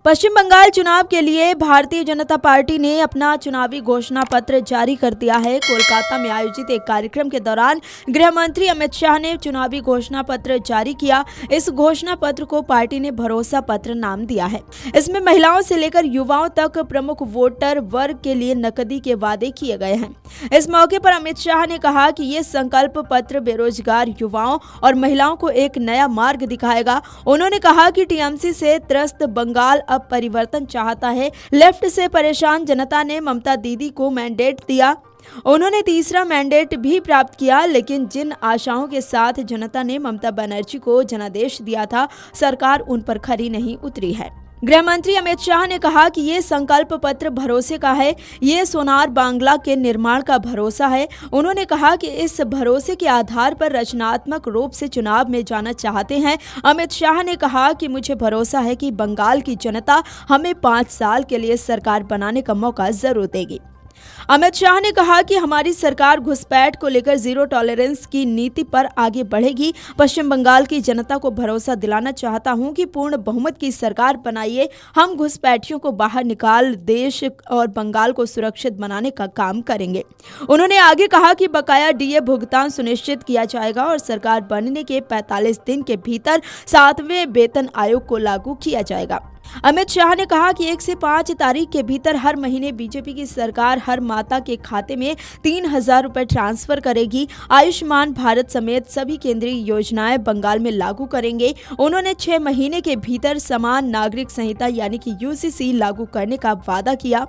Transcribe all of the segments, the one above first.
पश्चिम बंगाल चुनाव के लिए भारतीय जनता पार्टी ने अपना चुनावी घोषणा पत्र जारी कर दिया है। कोलकाता में आयोजित एक कार्यक्रम के दौरान गृह मंत्री अमित शाह ने चुनावी घोषणा पत्र जारी किया। इस घोषणा पत्र को पार्टी ने भरोसा पत्र नाम दिया है। इसमें महिलाओं से लेकर युवाओं तक प्रमुख वोटर वर्ग के लिए नकदी के वादे किए गए हैं। इस मौके पर अमित शाह ने कहा कि ये संकल्प पत्र बेरोजगार युवाओं और महिलाओं को एक नया मार्ग दिखाएगा। उन्होंने कहा कि टीएमसी से त्रस्त बंगाल अब परिवर्तन चाहता है। लेफ्ट से परेशान जनता ने ममता दीदी को मैंडेट दिया। उन्होंने तीसरा मैंडेट भी प्राप्त किया, लेकिन जिन आशाओं के साथ जनता ने ममता बनर्जी को जनादेश दिया था, सरकार उन पर खरी नहीं उतरी है। गृह मंत्री अमित शाह ने कहा कि ये संकल्प पत्र भरोसे का है, ये सोनार बांग्ला के निर्माण का भरोसा है। उन्होंने कहा कि इस भरोसे के आधार पर रचनात्मक रूप से चुनाव में जाना चाहते हैं। अमित शाह ने कहा कि मुझे भरोसा है कि बंगाल की जनता हमें 5 साल के लिए सरकार बनाने का मौका जरूर देगी। अमित शाह ने कहा कि हमारी सरकार घुसपैठ को लेकर जीरो टॉलरेंस की नीति पर आगे बढ़ेगी। पश्चिम बंगाल की जनता को भरोसा दिलाना चाहता हूं कि पूर्ण बहुमत की सरकार बनाइए। हम घुसपैठियों को बाहर निकाल देश और बंगाल को सुरक्षित बनाने का काम करेंगे। उन्होंने आगे कहा कि बकाया डीए भुगतान सुनिश्चित किया जाएगा और सरकार बनने के 45 दिन के भीतर 7वें वेतन आयोग को लागू किया जाएगा। अमित शाह ने कहा कि 1 से 5 तारीख के भीतर हर महीने बीजेपी की सरकार हर माता के खाते में 3,000 रुपए ट्रांसफर करेगी। आयुष्मान भारत समेत सभी केंद्रीय योजनाएं बंगाल में लागू करेंगे। उन्होंने 6 महीने के भीतर समान नागरिक संहिता यानी कि यूसीसी लागू करने का वादा किया।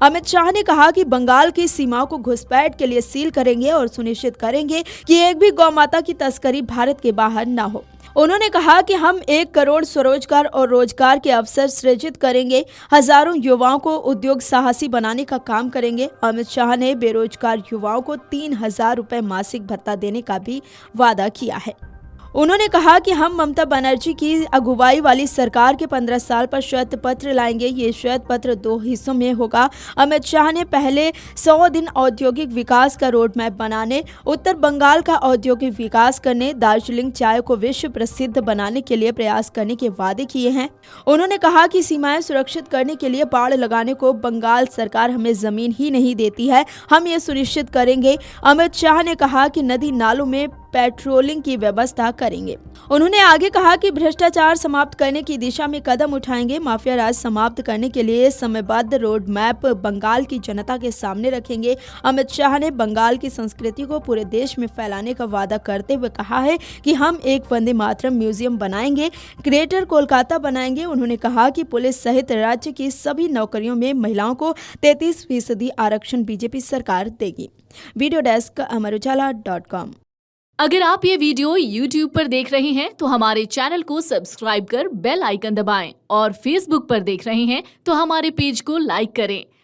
अमित शाह ने कहा कि बंगाल की सीमाओं को घुसपैठ के लिए सील करेंगे और सुनिश्चित करेंगे कि एक भी गौ माता की तस्करी भारत के बाहर न हो। उन्होंने कहा कि हम 1 करोड़ स्वरोजगार और रोजगार के अवसर सृजित करेंगे। हजारों युवाओं को उद्योग साहसी बनाने का काम करेंगे। अमित शाह ने बेरोजगार युवाओं को 3,000 रुपए मासिक भत्ता देने का भी वादा किया है। उन्होंने कहा कि हम ममता बनर्जी की अगुवाई वाली सरकार के 15 साल पर श्वेत पत्र लाएंगे। ये श्वेत पत्र 2 हिस्सों में होगा। अमित शाह ने पहले 100 दिन औद्योगिक विकास का रोड मैप बनाने, उत्तर बंगाल का औद्योगिक विकास करने, दार्जिलिंग चाय को विश्व प्रसिद्ध बनाने के लिए प्रयास करने के वादे किए हैं। उन्होंने कहा कि सीमाएं सुरक्षित करने के लिए बाड़ लगाने को बंगाल सरकार हमें जमीन ही नहीं देती है, हम ये सुनिश्चित करेंगे। अमित शाह ने कहा कि नदी नालों में पेट्रोलिंग की व्यवस्था करेंगे। उन्होंने आगे कहा कि भ्रष्टाचार समाप्त करने की दिशा में कदम उठाएंगे। माफिया राज समाप्त करने के लिए समयबद्ध रोड मैप बंगाल की जनता के सामने रखेंगे। अमित शाह ने बंगाल की संस्कृति को पूरे देश में फैलाने का वादा करते हुए कहा है कि हम एक वंदे मातरम म्यूजियम बनाएंगे, ग्रेटर कोलकाता बनाएंगे। उन्होंने कहा कि पुलिस सहित राज्य की सभी नौकरियों में महिलाओं को 33% आरक्षण बीजेपी सरकार देगी। वीडियो डेस्क अमरउजाला.com। अगर आप ये वीडियो YouTube पर देख रहे हैं तो हमारे चैनल को सब्सक्राइब कर बेल आइकन दबाएं और Facebook पर देख रहे हैं तो हमारे पेज को लाइक करें।